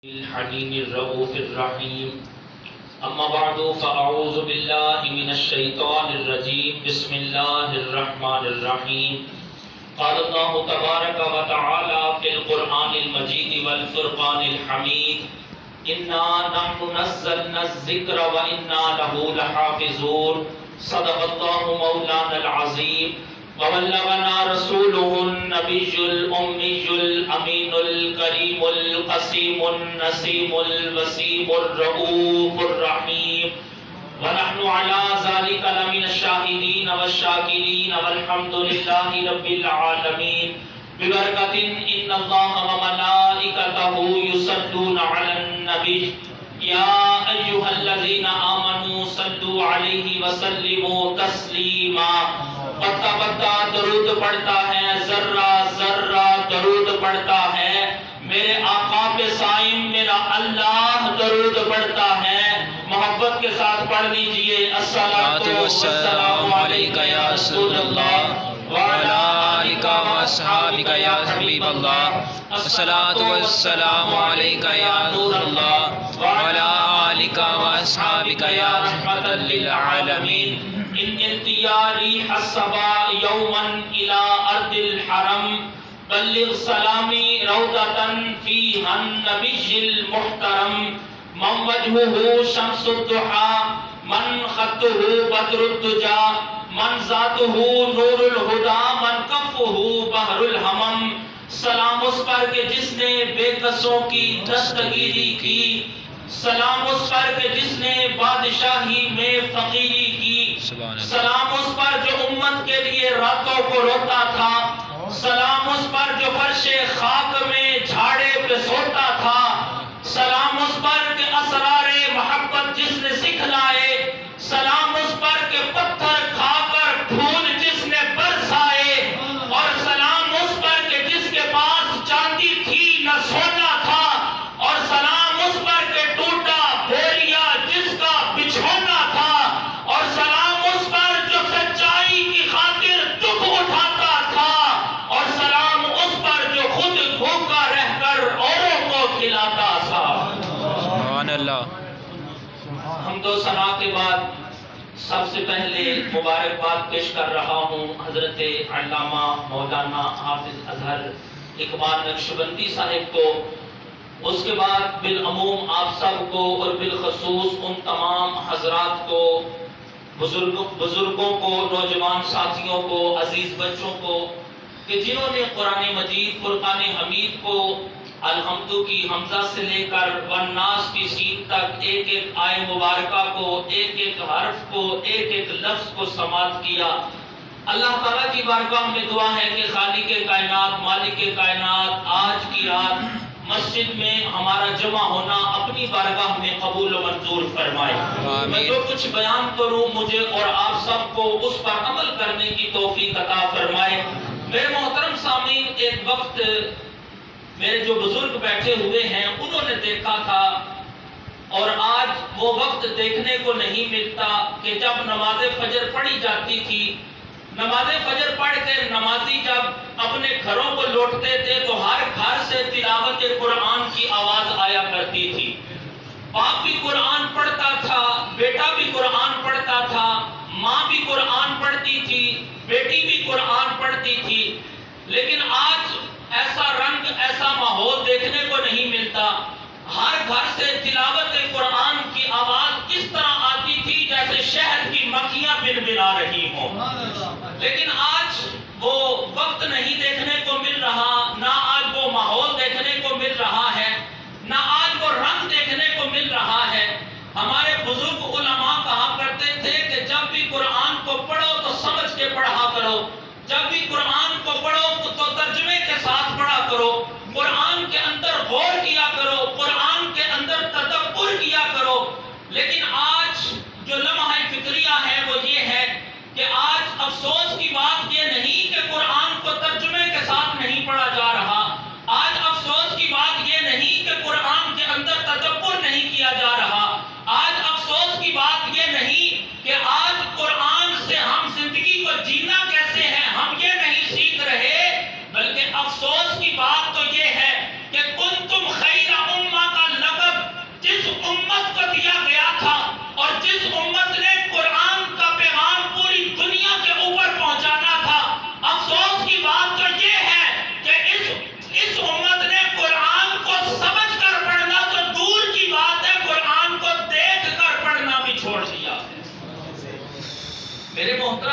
الحليم الرؤوف الرحيم أما بعد فأعوذ بالله من الشيطان الرجيم بسم الله الرحمن الرحيم قال الله تبارك وتعالى في القرآن المجيد والفرقان الحميد إنا نحن نزلنا الذكر وإنا له لحافظون صدق الله مولانا العظيم وبلغنا رسوله النبي الأمي الأمين الكريم القسيم النسيم الوسيم الرؤوف الرحيم ونحن على ذلك لمن الشاهدين والشاكرين والحمد لله رب العالمين ببركة إن الله وملائكته يصلون على النبي يا أيها الذين آمنوا صلوا عليه وسلموا تسليما پتا پتا درود پڑھتا ہے ذرہ ذرہ درود پڑھتا ہے میرے آقا پہ سائم میرا اللہ درود پڑھتا ہے محبت کے ساتھ پڑھ لیجئے الصلاۃ والسلام علیک یا رسول اللہ وعلی آلک و اصحابک یا حبیب اللہ الصلاۃ والسلام علیک یا نور اللہ وعلی آلک و اصحابک یا رحمۃ للعالمین ان انتیاری حسبا یوما الى ارض الحرم بلغ سلامی روضتن فیہا النبی المحترم من وجہہ شمس الضحا من خطہ بدر الدجا من ذاتہ نور الہدا من کفہ بحر الہمم سلام اس پر کہ جس نے بے کسوں کی دستگیری کی سلام اس پر کہ جس نے بادشاہی میں فقیری کی سلام اس پر جو امت کے لیے راتوں کو روتا تھا سلام اس پر جو فرش خاک میں جھاڑے پہ سوتا تھا سلام اس پر کہ اسرار محبت جس نے سکھلائے سلام اس پر کہ پتھر کھا کر پھول جس نے برسائے اور سلام اس پر کہ جس کے پاس چاندی تھی نہ سونا تھا اور سلام اس پر کہ ٹوٹا بوریا جس کا بچھونا تھا اور سلام اس پر جو سچائی کی خاطر دکھ اٹھاتا تھا اور سلام اس پر جو خود بھوکا رہ کر اوروں کو کھلاتا تھا سبحان اللہ حمد و ثنا کے بعد سب سے پہلے مبارکباد پیش کر رہا ہوں حضرت علامہ مولانا حافظ اظہر اقبال نقشبندی صاحب کو اس کے بعد بالعموم آپ سب کو اور بالخصوص ان تمام حضرات کو بزرگوں کو نوجوان ساتھیوں کو عزیز بچوں کو کہ جنہوں نے قرآن مجید فرقان حمید کو الحمد کی حمزہ سے لے کر والناس کی سین تک ایک ایک آئے مبارکہ کو ایک ایک حرف کو ایک ایک لفظ کو سماعت کیا اللہ تعالیٰ کی بارگاہ میں دعا ہے کہ خالق کائنات مالک کائنات آج کی رات مسجد میں ہمارا جمع ہونا اپنی بارگاہ میں قبول و منظور فرمائے میں جو کچھ بیان کروں مجھے اور آپ سب کو اس پر عمل کرنے کی توفیق عطا فرمائے میرے محترم سامعین ایک وقت میرے جو بزرگ بیٹھے ہوئے ہیں انہوں نے دیکھا تھا اور آج وہ وقت دیکھنے کو نہیں ملتا کہ جب نماز فجر پڑھی جاتی تھی نماز فجر پڑھ کے نمازی جب اپنے گھروں کو لوٹتے تھے تو ہر گھر سے تلاوت قرآن کی آواز آیا کرتی تھی باپ بھی قرآن پڑھتا تھا بیٹا بھی قرآن پڑھتا تھا ماں بھی قرآن پڑھتی تھی بیٹی بھی قرآن پڑھتی تھی لیکن آج ایسا رنگ ایسا ماحول دیکھنے کو نہیں ملتا ہر گھر سے تلاوت قرآن کی آواز اس طرح آتی تھی جیسے شہد کی مکھیاں بنبنا رہی ہوں لیکن آج وہ وقت نہیں دیکھنے کو مل رہا نہ آج وہ ماحول دیکھنے کو مل رہا ہے نہ آج وہ رنگ دیکھنے کو مل رہا ہے ہمارے بزرگ علماء کہا کرتے تھے کہ جب بھی قرآن کو پڑھو تو سمجھ کے پڑھا کرو جب بھی قرآن کو پڑھو تو ترجمے کے ساتھ پڑھا کرو قرآن کے اندر غور کیا کرو قرآن کے اندر تدبر کیا کرو لیکن آج جو لمحہ فکریہ ہے وہ یہ ہے کہ آج افسوس کی بات یہ نہیں کہ قرآن کو ترجمے کے ساتھ نہیں پڑھا جا رہا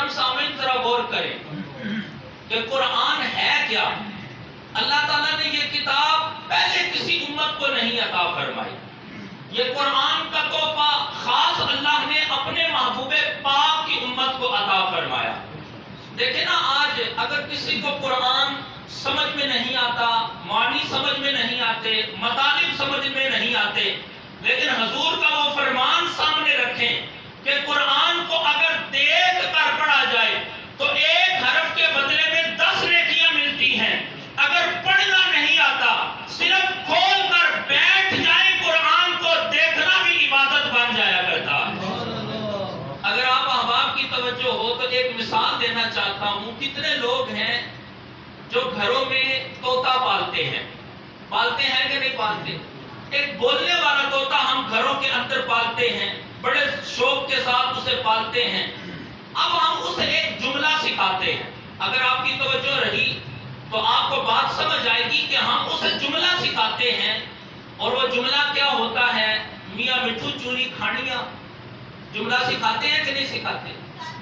محترم سامعین ذرا غور کریں کہ قرآن ہے کیا؟ اللہ تعالیٰ نے یہ کتاب پہلے کسی امت کو نہیں عطا فرمائی. یہ قرآن کا تحفہ خاص اللہ نے اپنے محبوب پاک کی امت کو عطا فرمایا. دیکھیں نا، آج اگر کسی کو قرآن سمجھ میں نہیں آتا، معنی سمجھ میں نہیں آتے، مطالب سمجھ میں نہیں آتے، لیکن حضور کا وہ فرمان سامنے رکھیں کہ قرآن کو اگر دیکھ کر پڑھا جائے تو ایک حرف کے بدلے میں 10 نیکیاں ملتی ہیں. اگر پڑھنا نہیں آتا، صرف کھول کر بیٹھ جائیں قرآن کو، دیکھنا بھی عبادت بن جایا کرتا ہے. اگر آپ احباب کی توجہ ہو تو ایک مثال دینا چاہتا ہوں. کتنے لوگ ہیں جو گھروں میں طوطا پالتے ہیں کہ نہیں پالتے؟ ایک بولنے والا طوطا ہم گھروں کے اندر پالتے ہیں، بڑے شوق کے ساتھ اسے پالتے ہیں. اب ہم اسے ایک جملہ سکھاتے ہیں. اگر آپ کی توجہ رہی تو آپ کو بات سمجھ آئے گی کہ ہم اسے جملہ سکھاتے ہیں، اور وہ جملہ کیا ہوتا ہے؟ میاں مٹھو چوری کھانیاں. جملہ سکھاتے ہیں کہ نہیں سکھاتے؟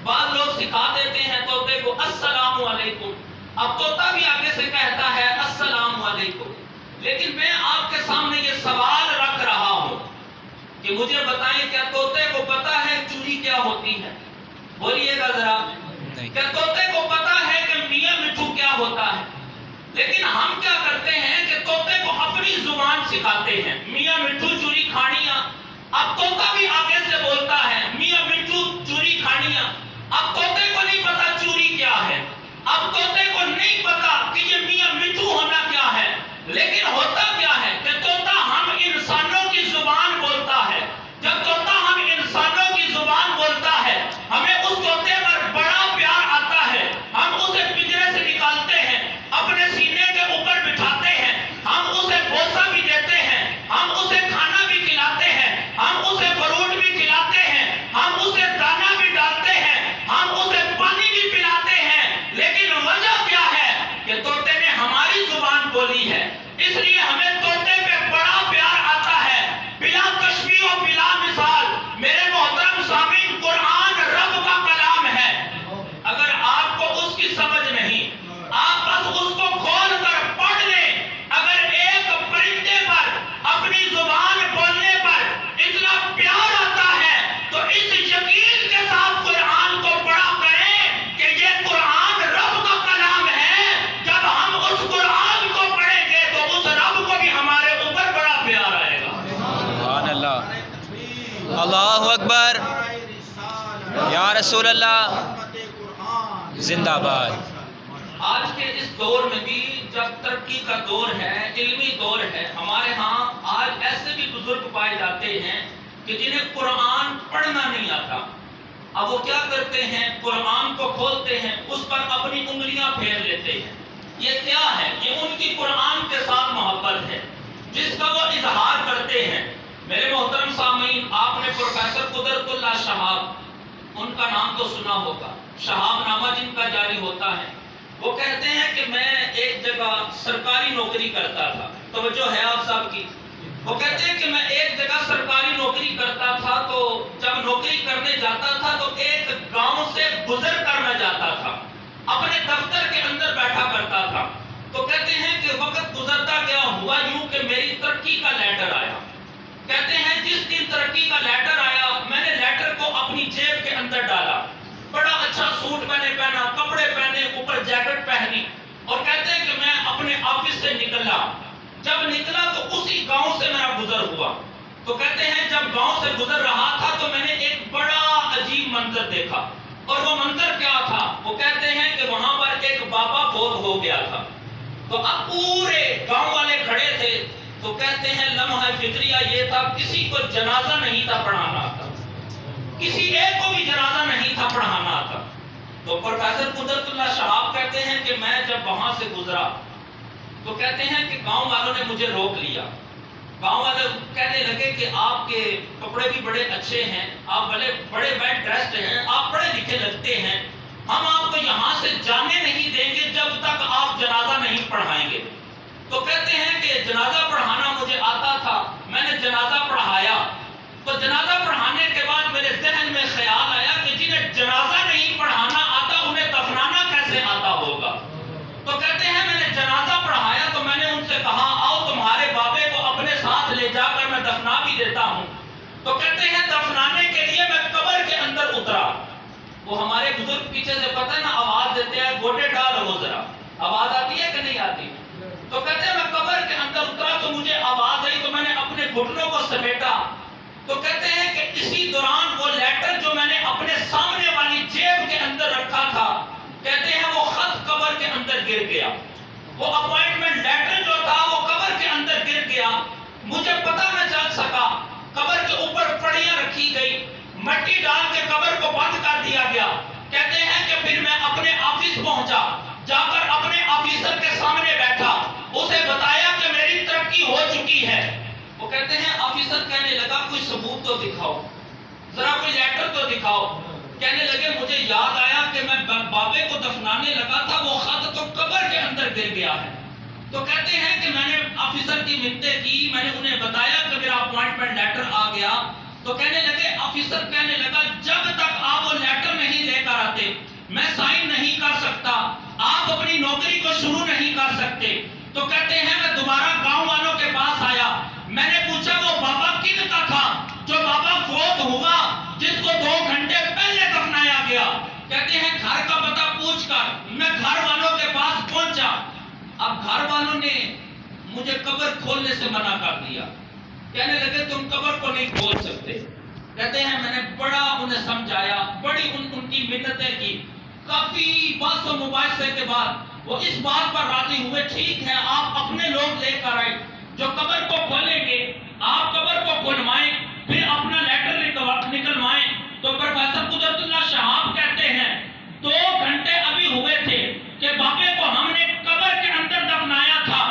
بعض لوگ سکھا دیتے ہیں طوطے کو السلام علیکم. اب طوطا بھی آگے سے کہتا ہے السلام علیکم. لیکن میں آپ کے سامنے یہ سوال رکھ رہا ہوں کہ مجھے بتائیں، کیا طوطے کو پتا ہے چوری کیا ہوتی ہے؟ بولیے گا ذرا. کیا طوطے کو پتا ہے کہ میاں مٹھو کیا ہوتا ہے؟ لیکن ہم کیا کرتے ہیں کہ طوطے کو اپنی زبان سکھاتے ہیں، میاں مٹھو چوری کھانیاں. اب طوطا بھی آگے سے بولتا ہے میاں مٹھو چوری کھانیاں. اب طوطے کو نہیں پتا چوری کیا ہے، اب طوطے کو نہیں پتا کہ یہ میاں مٹھو ہونا کیا ہے. لیکن ہوتا کیا ہے کہ طوطا ہم انسانوں کی زبان بولتا ہے. جب طوطا ہم انسانوں کی زبان بولتا ہے، ہمیں اس طوطے پر بڑا پیار آتا ہے. ہم اسے پنجرے سے نکالتے ہیں، اپنے سینے کے اوپر بٹھاتے ہیں، ہم اسے بوسہ بھی دیتے ہیں، ہم اسے کھانا بھی کھلاتے ہیں، ہم اسے فروٹ بھی کھلاتے ہیں، ہم اسے دانا بھی ڈالتے ہیں، ہم اسے پانی بھی پلاتے ہیں. لیکن وجہ کیا ہے کہ طوطے نے ہماری زبان بولی ہے، اس لیے ہمیں طوطے پہ بڑا پیار آتا ہے. بلا تشبیہ و بلا مثال میرے محترم سامعین، قرآن رب کا کلام ہے. اگر آپ کو اس کی سمجھ نہیں، آپ بس اس کو کھول کر پڑھ لیں. اگر ایک پرندے پر اپنی زبان بولنے پر اتنا پیار آتا ہے تو اس یقین کے ساتھ قرآن کو پڑھا کریں کہ یہ قرآن رب کا کلام ہے. جب ہم اس قرآن کو پڑھیں گے تو اس رب کو بھی ہمارے اوپر بڑا پیار آئے گا. سبحان اللہ. اللہ اکبر. یا رسول اللہ زندہ باد. آج کے اس دور میں بھی جب ترقی کا دور ہے، علمی دور ہے، ہمارے ہاں آج ایسے بھی بزرگ پائے جاتے ہیں کہ جنہیں قرآن پڑھنا نہیں آتا. اب وہ کیا کرتے ہیں؟ قرآن کو کھولتے ہیں، اس پر اپنی انگلیاں پھیر لیتے ہیں. یہ کیا ہے؟ یہ ان کی قرآن کے ساتھ محبت ہے جس کا وہ اظہار کرتے ہیں. میرے محترم سامعین، آپ نے پروفیسر قدرت اللہ شہاب، ان کا نام تو سنا ہوگا، شہاب نامہ جن کا جاری ہوتا ہے. وہ کہتے ہیں کہ میں ایک جگہ سرکاری نوکری کرتا تھا. توجہ ہے آپ صاحب کی؟ وہ کہتے ہیں کہ میں ایک جگہ سرکاری نوکری کرتا تھا، تو جب نوکری کرنے جاتا تھا تو ایک گاؤں سے گزر کر میں جاتا تھا، اپنے دفتر کے اندر بیٹھا کرتا تھا. تو کہتے ہیں کہ وقت گزرتا گیا، ہوا یوں کہ میری ترقی کا لیٹر آیا. کہتے ہیں جس دن ترقی کا لیٹر آیا، میں نے لیٹر کو اپنی جیب کے اندر ڈالا، بڑا اچھا سوٹ میں نے پہنا، کپڑے پہنے، اوپر جیکٹ پہنی، اور کہتے ہیں کہ میں اپنے آفس سے نکلا. جب نکلا تو اسی گاؤں سے میرا گزر ہوا. تو کہتے ہیں جب گاؤں سے گزر رہا تھا تو میں نے ایک بڑا عجیب منظر دیکھا. اور وہ منظر کیا تھا؟ وہ کہتے ہیں کہ وہاں پر ایک بابا فوت ہو گیا تھا. تو اب پورے گاؤں والے کھڑے تھے. تو کہتے ہیں لمحہ فکریہ یہ تھا، کسی کو جنازہ نہیں تھا پڑھانا آتا، کسی ایک کو بھی جنازہ نہیں تھا پڑھانا آتا. تو پروفیسر قدرت اللہ شہاب کہتے ہیں کہ میں جب وہاں سے گزرا تو کہتے ہیں کہ گاؤں والوں نے مجھے روک لیا. گاؤں والے کہنے لگے کہ آپ کے کپڑے بھی بڑے اچھے ہیں، آپ بڑے ویل ڈریسڈ ہیں، آپ پڑھے لکھے لگتے ہیں، ہم آپ کو یہاں سے جانے نہیں دیں گے جب تک آپ جنازہ نہیں پڑھائیں گے. تو کہتے ہیں کہ جنازہ پڑھانا مجھے آتا تھا، میں نے جنازہ پڑھایا. تو جنازہ پڑھانے کے بعد میرے ذہن میں خیال آیا کہ جنہیں جنازہ نہیں پڑھانا آتا میں دفنا بھی دیتا ہوں. تو کہتے ہیں دفنانے کے لیے میں قبر کے اندر اترا. وہ ہمارے بزرگ پیچھے سے پتہ ہے نا آواز دیتے ہیں گوٹے ڈال وہ ذرا آواز آتی ہے کہ نہیں آتی. تو کہتے ہیں میں قبر کے اندر اترا تو مجھے آواز آئی تو میں نے اپنے گھٹنوں کو سمیٹا. تو کہتے ہیں کہ اسی دوران وہ لیٹر جو میں نے اپنے سامنے والی جیب کے اندر رکھا تھا کہتے ہیں وہ خط قبر کے اندر گر گیا. وہ اپوائنٹمنٹ لیٹر جو تھا وہ قبر کے اندر گر گیا. مجھے پتہ نہ چل سکا. قبر کے اوپر پڑیاں رکھی گئی, مٹی ڈال کے قبر کو بند کر دیا گیا. کہتے ہیں کہ پھر میں اپنے آفس پہنچا, جا کر اپنے آفیسر کے سامنے بیٹھا, اسے بتایا کہ میری ترقی ہو چکی ہے. وہ کہتے ہیں آفیسر کہنے لگا کوئی ثبوت تو دکھاؤ, ذرا کوئی لیٹر تو دکھاؤ. کہنے لگے مجھے یاد آیا کہ میں بابے کو دفنانے لگا تھا, وہ خط تو قبر کے اندر گر گیا ہے. تو کہتے ہیں کہ میں نے آفیسر کی منتیں کی, میں نے انہیں بتایا کہ میرا اپوائنٹمنٹ لیٹر آ گیا. تو کہنے لگے آفیسر کہنے لگا جب تک آپ وہ لیٹر نہیں لے کر آتے میں سائن نہیں کر سکتا, آپ اپنی نوکری کو شروع نہیں کر سکتے. تو کہتے ہیں میں دوبارہ گاؤں والوں کے پاس آیا, میں نے پوچھا وہ بابا کن کا تھا جو بابا فوت ہوا جس کو 2 گھنٹے پہلے دفنایا گیا. کہتے ہیں گھر کا پتہ پوچھ کر میں گھر والوں کے پاس پہنچا. اب گھر والوں نے مجھے قبر کھولنے سے منع کر دیا. کہنے لگے تم قبر کو نہیں کھول سکتے. کہتے ہیں میں نے بڑا انہیں سمجھایا, بڑی ان کی منتیں کی. کافی بحث و مباحثے کے بعد وہ اس بات پر راضی ہوئے ٹھیک ہے آپ اپنے لوگ لے کر آئے جو قبر کو کھولیں گے, آپ قبر کو کھلوائیں پھر اپنا لیٹر نکلوائیں. تو پروفیسر قدرت اللہ شہاب کہتے ہیں 2 گھنٹے ابھی ہوئے تھے کہ بابے کو ہم نے قبر کے اندر دفنایا تھا.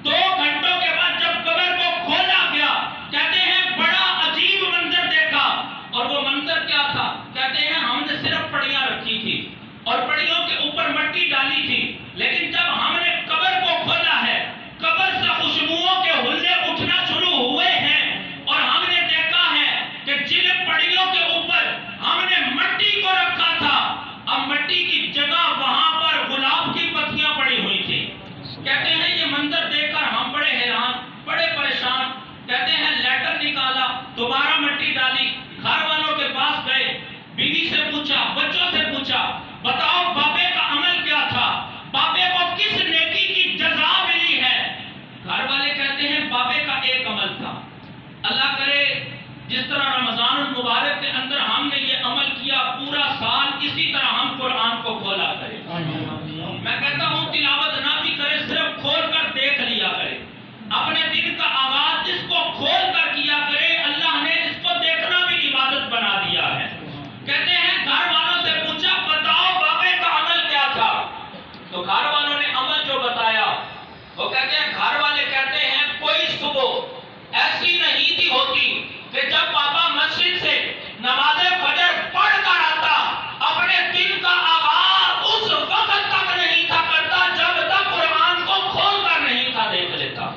2 گھنٹوں کے بعد جب قبر کو کھولا گیا کہتے ہیں بڑا عجیب منظر دیکھا. اور وہ منظر کیا تھا؟ کہتے ہیں ہم نے صرف پڑیاں رکھی تھی اور پڑیوں کے اوپر مٹی ڈالی تھی, لیکن جب ہم نے قبر کو کھولا ہے قبر سے خوشبوؤں کے حلے اٹھنا شروع ہوئے ہیں اور ہم نے دیکھا ہے کہ جن پڑیوں کے اوپر ہم نے مٹی کو رکھا تھا اب مٹی کی جگہ وہاں پر گلاب کی پتیاں پڑی ہوئی تھی. کہتے ہیں یہ منظر دیکھ کر ہم بڑے حیران, بڑے پریشان. کہتے ہیں لیٹر نکالا, دوبارہ مٹی ڈالی, گھر والوں کے پاس گئے, بیوی سے پوچھا, بچوں سے پوچھا بتاؤ بابے کا عمل کیا تھا, بابے کو کس نیکی کی جزا ملی ہے. گھر والے کہتے ہیں بابے کا ایک عمل تھا. اللہ کرے جس طرح رمضان المبارک کے اندر ہم نے یہ عمل کیا پورا سال اسی طرح ہم قرآن کو کھولا کریں. میں کہتا ہوں تلاوت نہ بھی کرے صرف کھول کر دیکھ لیا کرے, اپنے دن کا آغاز اس کو کھول کر کیا کرے. اللہ نے اس کو دیکھنا بھی عبادت بنا دیا ہے. کہتے ہیں گھر والوں سے پوچھا بتاؤ بابے کا عمل کیا تھا. تو گھر والوں نے عمل جو بتایا وہ کہتے ہیں گھر والے کہتے ہیں کوئی صبح ایسی نہیں تھی ہوتی کہ جب بابا مسجد سے نماز فجر پڑھ کر آتا اپنے دن کا آغاز اس وقت تک نہیں تھا کرتا جب تک قرآن کو کھول کر نہیں تھا دیکھ لیتا.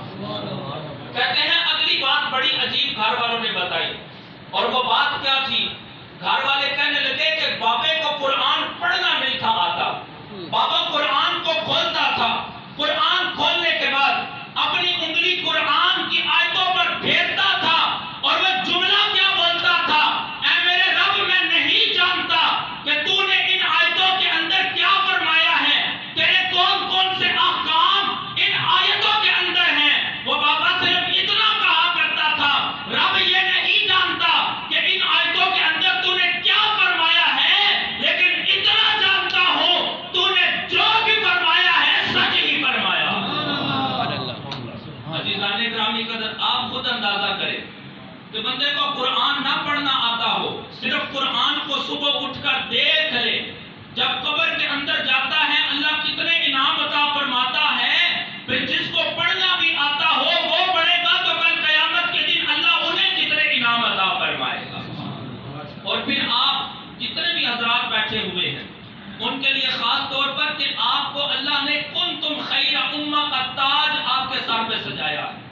کہتے ہیں اگلی بات بڑی عجیب گھر والوں نے بتائی, اور وہ بات کیا تھی؟ گھر والے کہنے لگے کہ بابے کو قرآن پڑھنا نہیں تھا آتا, بابا قرآن کو کھولتا تھا, قرآن کھولنے کے بعد اپنی انگلی قرآن کی آیتوں پر پھیرتا تھا اور وہ جملہ کیا بولتا تھا, اے میرے رب میں نہیں جانتا کہ تو نے ان آیتوں کے اندر کیا فرمایا ہے, تیرے کون کون سے احکام ان آیتوں کے اندر ہیں. وہ بابا صرف اتنا کہا کرتا تھا رب یہ نہیں جانتا کہ ان آیتوں کے اندر تو نے کیا فرمایا ہے, لیکن اتنا جانتا ہوں تو نے جو بھی فرمایا ہے سچ ہی فرمایا. عزیزان گرامی قدر آپ خود اندازہ کریں کہ بندے کو قرآن نہ پڑھنا آتا ہو, صرف قرآن کو صبح اٹھ کر دیکھ لے, جب قبر کے اندر جاتا ہے اللہ کتنے انعام عطا فرماتا ہے. پھر جس کو پڑھنا بھی آتا ہو وہ پڑھے گا تو کل قیامت کے دن اللہ انہیں کتنے انعام عطا فرمائے گا. اور پھر آپ جتنے بھی حضرات بیٹھے ہوئے ہیں ان کے لیے خاص طور پر کہ آپ کو اللہ نے کنتم خیر امہ کا تاج آپ کے سر پہ سجایا ہے.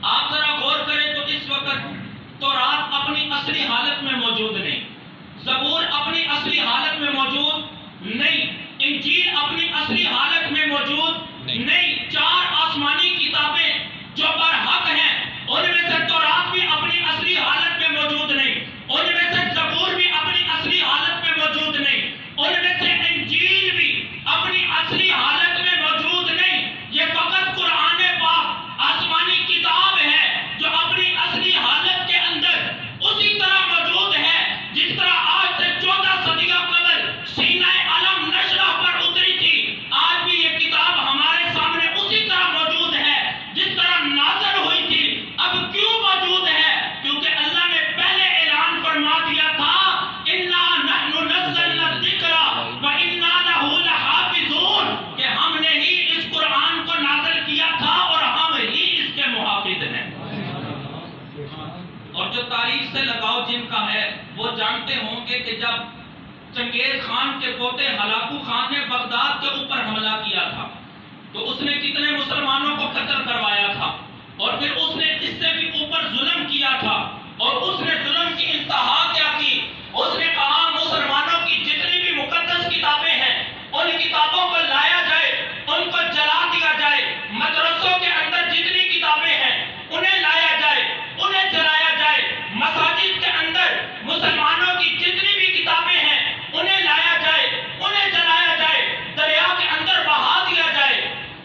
آپ ذرا غور کریں تو اس وقت تورات اپنی اصلی حالت میں موجود نہیں, زبور اپنی اصلی حالت میں موجود نہیں, انجیل اپنی اصلی حالت میں موجود نہیں. 4 آسمانی کتابیں جو برحق ہیں ان میں سے تورات بھی اپنی اور جو تاریخ سے لگاؤ جن کا ہے وہ جانتے ہوں گے کہ جب چنگیز خان کے پوتے ہلاکو خان نے بغداد کے اوپر حملہ کیا تھا تو اس نے کتنے مسلمانوں کو قتل کروایا تھا، اور پھر اس نے اس سے بھی اوپر ظلم کیا تھا، اور اس نے ظلم کی انتہا کیا کی؟ اس نے کہا مسلمانوں کی جتنی بھی مقدس کتابیں ہیں ان کتابوں کو لایا جائے، ان کو جلا دیا جائے، مدرسوں کے اندر جتنی کتابیں ہیں انہیں لایا جائے، انہیں جلایا جائے، مساجد کے اندر مسلمانوں کی جتنی بھی کتابیں ہیں انہیں لایا جائے، انہیں جلایا جائے، دریا کے اندر بہا دیا جائے۔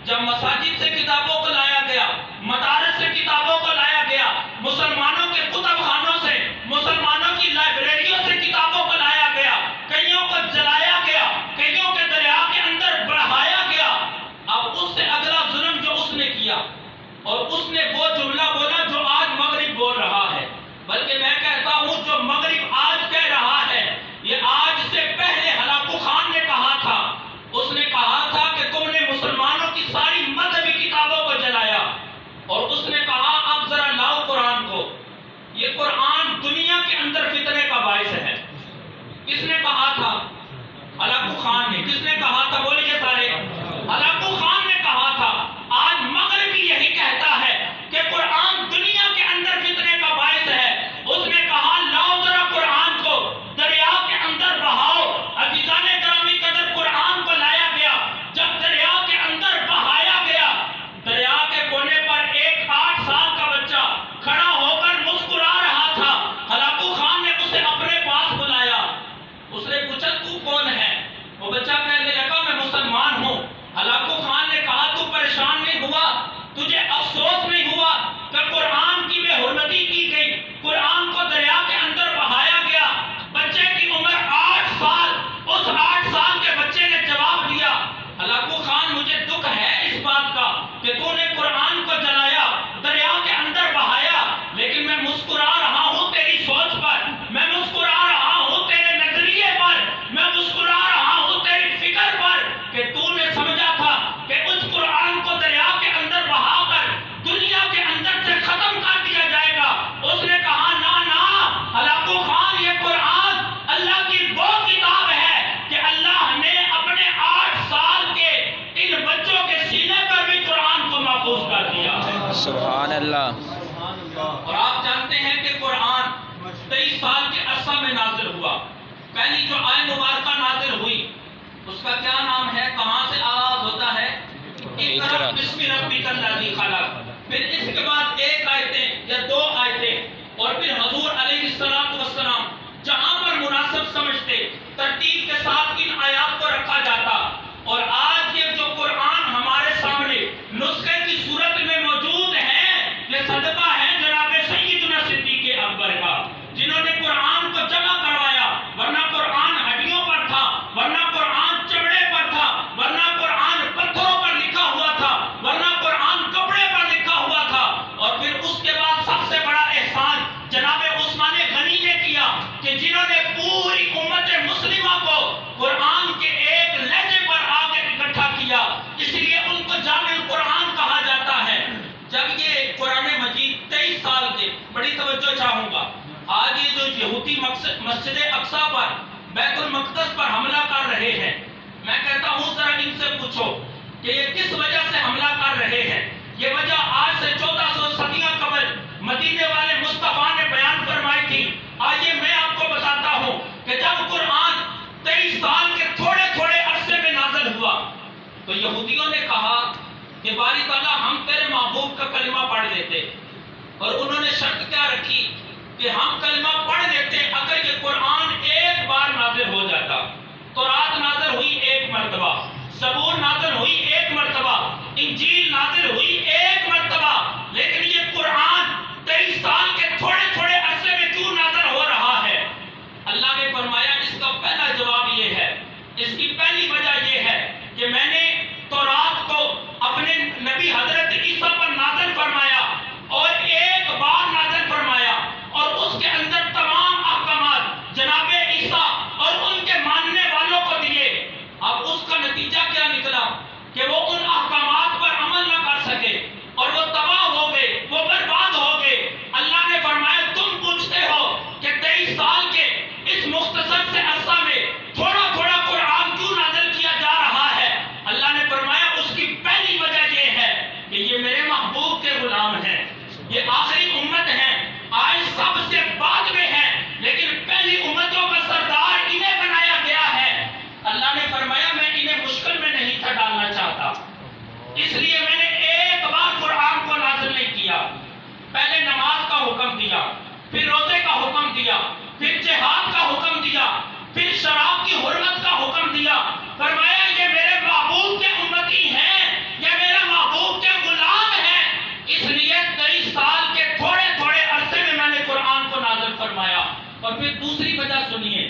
جب مساجد سے کتابوں کو لایا گیا، مدارس سے کتابوں کو لایا گیا، مسلمانوں کے کتب خانوں سے، مسلمانوں کی لائبریریوں سے کتابوں کو لایا گیا، کئیوں کو جلایا گیا، کئیوں کے دریا کے اندر بہایا گیا، اب اس سے اگلا ظلم جو اس نے کیا، اور اس نے وہ جملہ بولا جو آج مغرب بول رہا ہے، بلکہ میں کہتا ہوں جو مغرب آج کہہ رہا ہے یہ آج سے پہلے ہلاکو خان نے کہا تھا۔ اس نے کہا تھا کہ تم نے مسلمانوں کی ساری مذہبی کتابوں کو جلایا، اور اس نے کہا اب ذرا لاؤ قرآن کو، یہ قرآن دنیا کے اندر فتنے کا باعث ہے۔ کس نے کہا تھا؟ ہلاکو خان نے۔ کس نے کہا تھا؟ بولیے سارے۔ ہلاکو خان نے کہا تھا۔ آج مغرب بھی یہی کہتا ہے کہ قرآن دنیا کے اندر فتنے کا باعث ہے۔ اس نے کہا لاؤ ذرا قرآن کو دریا کے اندر بہاؤ۔ عزیزان گرامی قدر قرآن کو لایا گیا، جب دریا کے اندر بہایا گیا، دریا کے کونے پر ایک 8 سال کا بچہ کھڑا ہو کر مسکرا رہا تھا۔ ہلاکو خان نے اسے اپنے پاس بلایا، اس نے پوچھا تو کون ہے؟ وہ بچہ کہنے لگا میں مسلمان ہوں۔ ہلاکو خان نے کہا تو پریشان نہیں ہوا؟ تجھے افسوس نہیں ہوا کہ قرآن کی بے حرمتی کی گئی، قرآن کو دریا کے اندر بہایا گیا؟ بچے کی عمر 8 سال، اس 8 سال کے بچے نے جواب دیا ہلاکو خان مجھے دکھ ہے اس بات کا کہ تو نے قرآن کو جلایا، دریا کے اندر بہایا، لیکن میں مسکرا رہا ہوں تیری سوچ پر، میں مسکرا رہا ہوں تیرے نظریے پر، میں مسکرا رہا ہوں تیری فکر پر کہ تو نے سمجھا تھا کہ اس قرآن کو دریا کے اندر بہا کر دنیا کے اندر سے ختم کر دیا جائے گا۔ اس نے کہا نا ہلاکو خان یہ قرآن اللہ کی وہ کتاب ہے کہ اللہ نے اپنے 8 سال کے ان بچوں کے سینے پر بھی قرآن کو محفوظ کر دیا ہے۔ سبحان اللہ۔ اور آپ جانتے ہیں کہ قرآن 23 سال کے عرصہ میں نازل ہوا۔ پہلی جو آیت مبارکہ نازل ہوئی اس کا کیا نام ہے؟ کہاں سے آغاز ہوتا ہے؟ اقرأ بسم ربک الذی خلق۔ پھر اس کے بعد ایک آیتیں یا 2 آیتیں، اور پھر حضور علیہ السلام جہاں پر مناسب سمجھتے ترتیب کے ساتھ ان آیات کو رکھا جاتا، اور آج یہ جو قرآن ہمارے سامنے نسخے کی صورت میں موجود ہے یہ صدقہ ہے جناب سیدنا صدیق اکبر کا، جنہوں نے قرآن کو جمع کروایا، ورنہ قرآن ہڈیوں پر تھا، ورنہ قرآن چمڑے پر تھا، ورنہ قرآن پتھروں پر لکھا ہوا تھا، ورنہ قرآن کپڑے پر لکھا ہوا تھا۔ اور پھر اس کے بعد سب سے بڑا احسان جناب عثمان غنی نے کیا کہ جنہوں نے پوری امت مسلمہ کو قرآن کے ایک لہجے پر آگے اکٹھا کیا، اس لیے ان کو جامع القرآن کہا جاتا ہے۔ جب یہ قرآن مجید 23 سال کے، بڑی توجہ چاہوں گا، آج یہ جو یہودی مسجد اقصی پر، بیت المقدس پر حملہ کر رہے ہیں، میں کہتا ہوں ذرا ان سے پوچھو کہ یہ کس وجہ سے حملہ کر رہے ہیں؟ یہ وجہ آج سے 1400 صدیاں قبل مدینے والے مصطفیٰ نے بیان فرمائی تھی۔ آئیے میں آپ کو بتاتا ہوں کہ جب قرآن 23 سال کے تھوڑے تھوڑے عرصے میں نازل ہوا تو یہودیوں نے کہا کہ باری تعالیٰ ہم تیرے محبوب کا کلمہ پڑھ لیتے، اور انہوں نے شرط کیا رکھی کہ ہم کلمہ پڑھ لیتے اگر یہ قرآن ایک بار نازل ہو جاتا۔ تورات نازل ہوئی 1 مرتبہ، زبور نازل ہوئی 1 مرتبہ، انجیل نازل ہوئی 1 مرتبہ، لیکن یہ قرآن 23 سال کے تھوڑے تھوڑے عرصے میں کیوں نازل ہو رہا ہے؟ اللہ نے فرمایا اس کا پہلا جواب یہ ہے، اس کی پہلی وجہ یہ ہے کہ میں نے تورات کو اپنے نبی حضرت عیسیٰ پر نازل فرمایا، اور 1 بار نازل فرمایا، اور پھر دوسری وجہ سنیے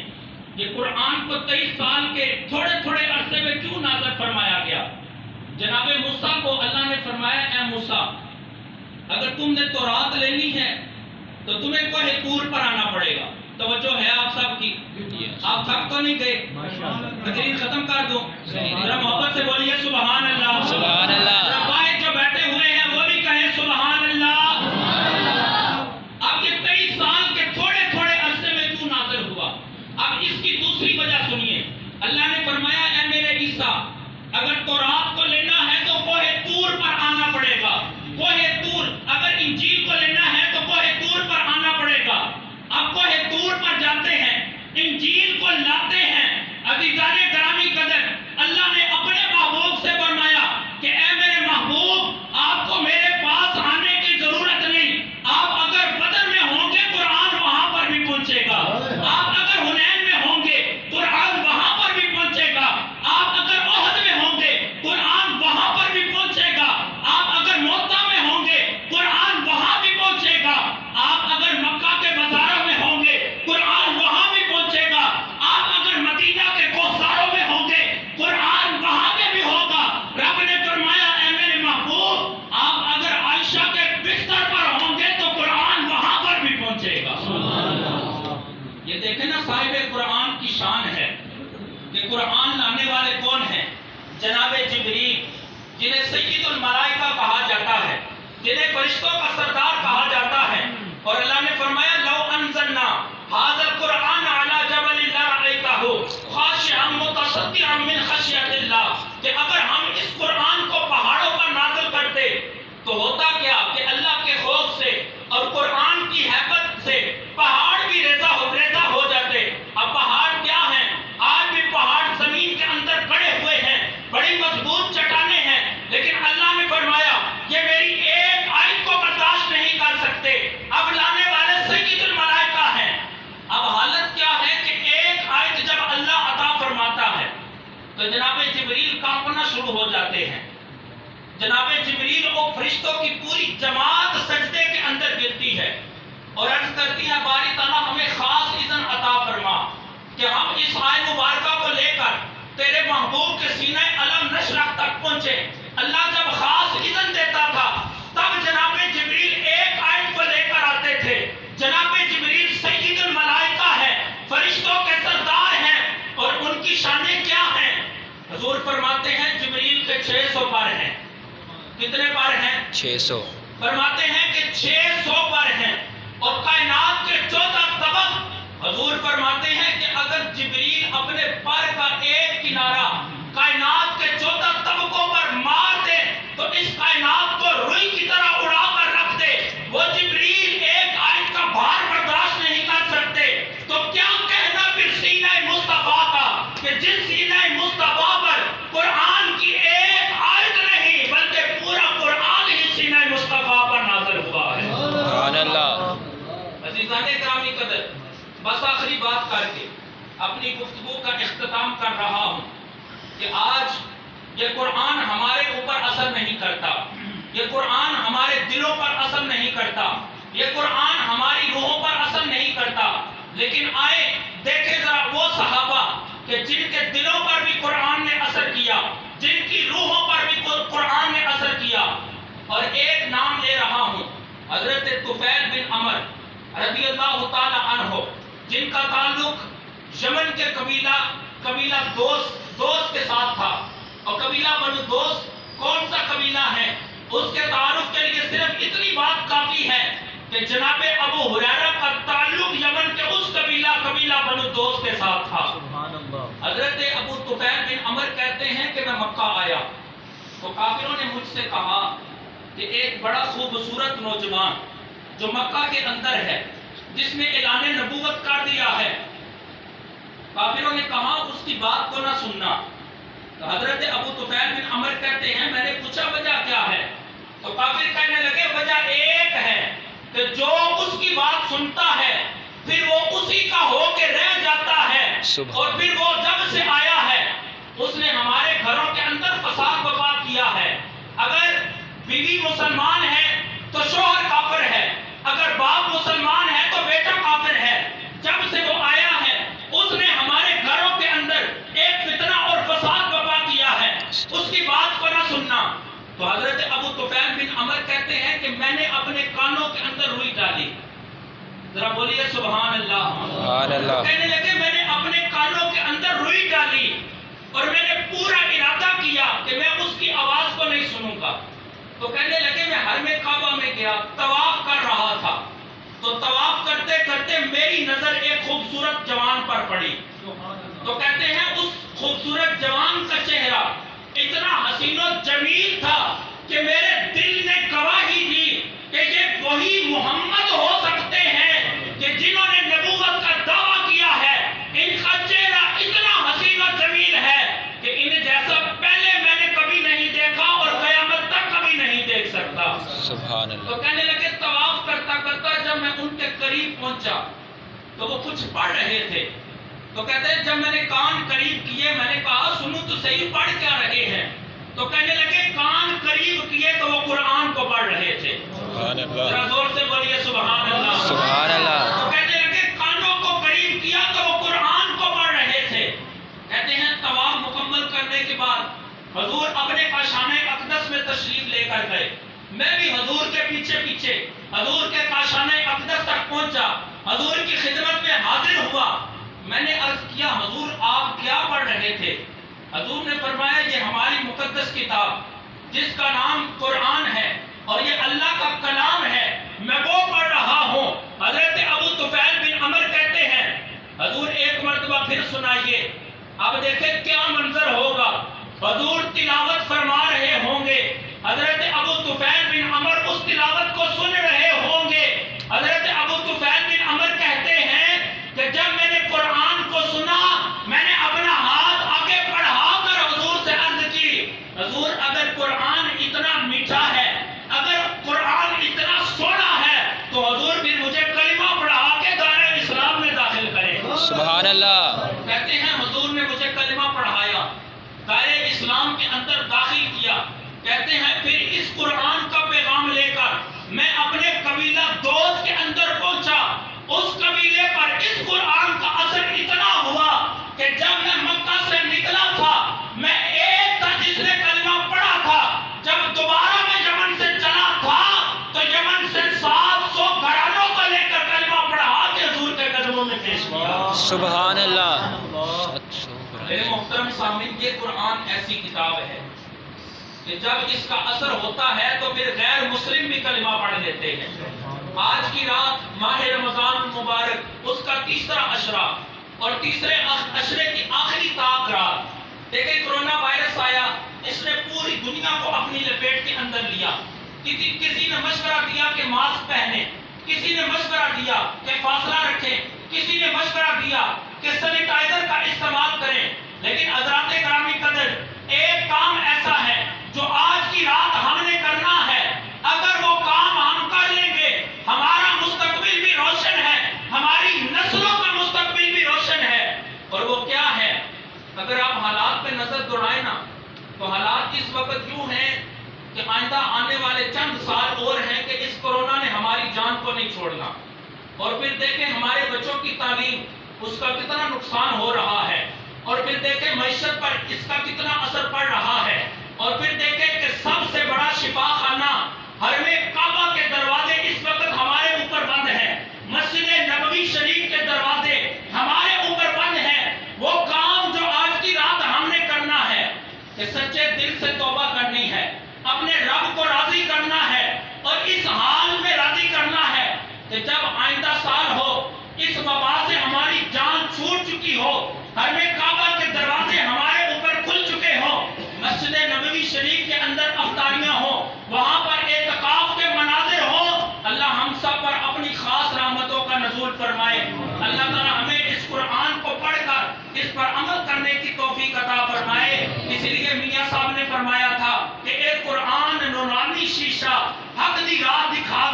کہ قرآن کو 23 سال کے تھوڑے تھوڑے عرصے میں کیوں نازل فرمایا گیا۔ جناب موسیٰ کو اللہ نے فرمایا اے موسیٰ اگر تم نے تورات لینی ہے تو تمہیں کوہ طور پر آنا پڑے گا۔ توجہ ہے آپ سب کی؟ آپ تھک تو نہیں گئے؟ تقریر ختم کر دوں؟ ذرا محبت سے بولیے سبحان اللہ۔ سبحان اللہ۔ ذرا باہر جو بیٹھے ہوئے ہیں وہ بھی کہیں سبحان اللہ۔ اب یہ 23 سال کے تھوڑے تھوڑے عرصے میں کیوں نازل ہوا؟ اب اس کی دوسری وجہ سنیے۔ اللہ نے فرمایا اے میرے عیسیٰ اگر تورات کو لینا ہے تو کوہ طور پر آنا پڑے گا۔ کوہ طور، اگر انجیل کو لینا ہے تو کوہ طور پر آنا پڑے گا۔ اب کوہ طور پر جاتے ہیں، انجیل کو لاتے ہیں۔ عزیزان گرامی قدر، اللہ نے اپنے محبوب سے فرمایا کہ اے میرے محبوب آپ کو میرے پاس آنے کی ضرورت نہیں۔ آپ اگر بدر میں ہوں گے قرآن وہاں پر بھی پہنچے گا۔ آپ اگر حنین میں ہوں گے قرآن وہاں پر بھی پہنچے گا۔ آپ اگر احد میں ہوں گے قرآن وہاں پر بھی پہنچے گا۔ آپ اگر موتا میں ہوں گے قرآن وہاں بھی پہنچے گا۔ آپ اگر مکہ کے بازاروں میں ہوں گے قرآن وہاں بھی پہنچے گا۔ آپ اگر مدینہ کے کوثاروں میں ہوں گے قرآن وہاں پہ بھی ہوگا۔ رب نے فرمایا اے میرے محبوب آپ اگر عائشہ کے بستر پر ہوں گے تو قرآن وہاں پر بھی پہنچے گا۔ یہ دیکھیں نا صاحب قرآن کی شان ہے کہ قرآن لانے والے کون ہیں؟ جناب جبریل، جنہیں سید الملائکہ کہا جاتا ہے، جنہیں فرشتوں کا سردار کہا جاتا ہے۔ اور اللہ نے فرمایا لو انزلنا ھذا القرآن علی جبل لرأیتہ خاشعا متصدعا من خشیۃ اللہ، کہ اگر ہم اس قرآن کو پہاڑوں پر نازل کرتے تو ہوتا کیا کہ اللہ کے خوف سے اور قرآن کی ہیبت سے پہاڑ بھی ریزہ ہو جاتے۔ اب پہاڑ کیا ہیں؟ آج بھی پہاڑ زمین کے اندر کھڑے ہوئے ہیں، بڑی مضبوط چٹانیں ہیں، لیکن اللہ نے فرمایا یہ میری ایک آیت کو برداشت نہیں کر سکتے۔ اب لانے والے سید الملائکہ ہیں۔ اب حالت کیا ہے کہ ایک آیت جب اللہ عطا فرماتا ہے تو جناب جبریل کانپنا شروع ہو جاتے ہیں۔ جناب جبریل اور فرشتوں کی پوری جماعت سجدے کے اندر گرتی ہے اور عرض کرتی ہے باری تعالیٰ ہمیں خاص اذن عطا فرما کہ ہم اس آیت مبارکہ کو لے کر تیرے محبوب کے سینہ علم نشرح تک پہنچے۔ اللہ جب خاص اذن دیتا تھا تب جناب جبریل ایک آیت کو لے کر آتے تھے۔ جناب جبریل سید الملائکہ ہے، فرشتوں کے سردار ہیں، اور ان کی شانیں کیا ہیں؟ حضور فرماتے ہیں جبریل کے 600 پر ہیں۔ کتنے پر ہیں؟ 600۔ فرماتے ہیں کہ 600 پر ہیں، اور کائنات کے 14 طبق حضور فرماتے ہیں کہ اگر جبریل اپنے پر کا ایک کنارہ کائنات کے 14 طبقوں پر مار دے تو اس کائنات کو روئی کی طرح اڑا کر رکھ دے، وہ جبریل ایک آیت کا بھار برداشت نہیں کر سکتے۔ تو کیا کہنا پھر سینہ مصطفیٰ کا کہ جس سینہ مصطفیٰ پر قرآن کی ایک آیت نہیں بلکہ پورا قرآن ہی سینہ مصطفیٰ پر نازل ہوا ہے۔ سبحان اللہ۔ عزیزان گرامی قدر، بس آخری بات کر کے اپنی گفتگو کا اختتام کر رہا ہوں کہ آج یہ قرآن ہمارے اوپر اثر نہیں کرتا، یہ قرآن ہمارے دلوں پر اثر نہیں کرتا، یہ قرآن ہماری روحوں پر اثر نہیں کرتا، لیکن آئے دیکھیں ذرا وہ صحابہ کہ جن کے دلوں پر بھی قرآن نے اثر کیا، جن کی روحوں پر بھی قرآن نے اثر کیا۔ اور ایک نام لے رہا ہوں، حضرت طفیل بن عمر رضی اللہ تعالی عنہ، جن کا تعلق یمن کے قبیلہ دوست کے ساتھ تھا۔ اور قبیلہ بنو دوست کون سا قبیلہ ہے اس کے تعارف کے لیے صرف اتنی بات کافی ہے کہ جناب ابو ہریرہ کا تعلق یمن کے اس قبیلہ بنو دوست کے ساتھ تھا۔ حضرت ابو طفیل بن عمر کہتے ہیں کہ میں مکہ آیا تو کافروں نے مجھ سے کہا کہ ایک بڑا خوبصورت نوجوان جو مکہ کے اندر ہے جس نے اعلان نبوت کر دیا ہے، کافروں نے کہا اس کی بات کو نہ سننا۔ تو حضرت ابو طفیل بن عمر کہتے ہیں میں نے پوچھا وجہ کیا ہے؟ تو کافر کہنے لگے وجہ ایک ہے کہ جو اس کی بات سنتا ہے پھر وہ اسی کا ہو کے رہ جاتا ہے، اور پھر وہ جب سے آیا ہے اس نے ہمارے گھروں کے اندر فساد برپا کیا ہے۔ اگر بیوی مسلمان ہے تو شوہر کافر ہے، اگر باپ مسلمان ہے تو بیٹا کافر ہے۔ جب بولیے سبحان اللہ۔ سبحان اللہ۔ کہنے لگے میں نے اپنے کانوں کے اندر روئی ڈالی اور میں نے پورا ارادہ کیا کہ میں اس کی آواز کو نہیں سنوں گا۔ تو کہنے لگے میں حرم کعبہ میں گیا، طواف کر رہا تھا، تو طواف کرتے کرتے میری نظر ایک خوبصورت جوان پر پڑی۔ تو کہتے ہیں اس خوبصورت جوان کا چہرہ اتنا حسین و جمیل تھا کہ میرے دل نے گواہی دی کہ یہ وہی محمد ہو سکتے ہیں کہ جنہوں نے نبوت کا دعویٰ کیا ہے۔ ان کا چہرہ اتنا حسین و جمیل ہے کہ ان جیسا پہلے میں نے کبھی نہیں دیکھا اور قیامت تک کبھی نہیں دیکھ سکتا۔ سبحان اللہ۔ تو کہنے لگے طواف کرتا کرتا جب میں ان کے قریب پہنچا تو وہ کچھ پڑھ رہے تھے۔ تو کہتے ہیں جب میں نے کان قریب کیے میں نے کہا سنوں تو صحیح پڑھ کیا رہے ہیں؟ تو کہنے لگے کان قریب کیے تو وہ قرآن کو پڑھ رہے تھے۔ سبحان اللہ۔ ذرا زور سے بولیے سبحان اللہ۔ سبحان اللہ۔ تو کہنے لگے کانوں کو قریب کیا تو وہ قرآن کو پڑھ رہے تھے۔ کہتے ہیں طواف مکمل کرنے کے بعد حضور اپنے کاشانہ اقدس میں تشریف لے کر گئے۔ میں بھی حضور کے پیچھے پیچھے حضور کے کاشانہ اقدس تک پہنچا، حضور کی خدمت میں حاضر ہوا۔ میں نے عرض کیا حضور آپ کیا پڑھ رہے تھے؟ حضور نے فرمایا یہ ہماری مقدس کتاب جس کا نام قرآن ہے اور یہ اللہ کا کلام ہے، میں وہ پڑھ رہا ہوں۔ حضرت ابو طفیل بن عمر کہتے ہیں حضور ایک مرتبہ پھر سنائیے۔ اب دیکھیں کیا منظر ہوگا، حضور تلاوت فرما رہے ہوں گے، حضرت ابو طفیل بن عمر اس تلاوت کو سن رہے ہوں گے۔ حضرت ابو طفیل بن عمر کہتے ہیں کہ جب میں نے قرآن کو سنا میں نے اپنا ہاتھ آگے بڑھا کر حضور سے عرض کی حضور اگر قرآن اتنا میٹھا ہے، اگر قرآن اتنا سونا ہے تو حضور پھر مجھے کلمہ پڑھا کے دائرہ اسلام میں داخل کریں۔ سبحان اللہ۔ کہتے ہیں حضور نے مجھے کلمہ پڑھایا، دائرہ اسلام کے اندر داخل کیا۔ کہتے ہیں پھر اس قرآن کا پیغام لے کر میں اپنے قبیلہ دوست کے اندر پہنچا۔ اس قبیلے پر اس قرآن کا اثر اتنا ہوا کہ جب میں مکہ سے نکلا تھا میں ایک تھا جس نے کلمہ پڑھا تھا، جب دوبارہ میں یمن سے چلا تھا تو یمن سے 700 گھرانوں کو لے کر کلمہ پڑھا کے حضور کے قدموں میں پیش کیا۔ سبحان اللہ۔ میرے محترم سامعین یہ قرآن ایسی کتاب ہے کہ جب اس کا اثر ہوتا ہے تو پھر غیر مسلم بھی کلمہ پڑھ لیتے ہیں۔ آج کی رات ماہ رمضان مبارک اس کا تیسرا عشرہ اور تیسرے عشرے کی آخری طاق رات، دیکھیں کرونا وائرس آیا، اس نے پوری دنیا کو اپنی لپیٹ کے اندر لیا۔ کسی نے مشورہ دیا کہ ماسک پہنیں، کسی نے مشورہ دیا کہ فاصلہ رکھیں، کسی نے مشورہ دیا کہ سینیٹائزر کا استعمال کریں، لیکن حضرات گرامی قدر ایک کام ایسا ہے جو آج کی رات ہم نے کرنا ہے۔ اگر وہ کام ہم کر لیں گے ہمارا مستقبل بھی روشن ہے، ہماری نسلوں کا مستقبل بھی روشن ہے۔ اور وہ کیا ہے؟ اگر آپ حالات پہ نظر دوڑائیں نا تو حالات اس وقت یوں ہیں کہ آئندہ آنے والے چند سال اور ہیں کہ اس کورونا نے ہماری جان کو نہیں چھوڑنا۔ اور پھر دیکھیں ہمارے بچوں کی تعلیم اس کا کتنا نقصان ہو رہا ہے، اور پھر دیکھیں معیشت پر اس کا کتنا اثر پڑ رہا ہے، اور پھر دیکھیں کہ سب سے بڑا شفا خانہ حرم کعبہ کے دروازے اس وقت ہمارے اوپر بند ہیں، مسجد نبوی شریف کے دروازے ہمارے اوپر بند ہیں۔ وہ کام جو آج کی رات ہم نے کرنا ہے کہ سچے دل سے توبہ کرنی ہے، اپنے رب کو راضی کرنا ہے، اور اس حال میں راضی کرنا ہے کہ جب آئندہ سال ہو اس وبا سے ہماری جان چھوٹ چکی ہو، حرم کعبہ کے دروازے ہمارے اوپر کھل چکے ہوں، مسجد نبوی شریف کے اندر افطاریاں ہوں، وہاں پر اعتکاف کے مناظر ہوں، اللہ ہم سب پر اپنی خاص رحمتوں کا نزول فرمائے۔ اللہ تعالی ہمیں اس قرآن کو پڑھ کر اس پر عمل کرنے کی توفیق عطا فرمائے۔ اس لیے میاں صاحب نے فرمایا تھا کہ اے قرآن نورانی شیشہ حق دی راہ دکھا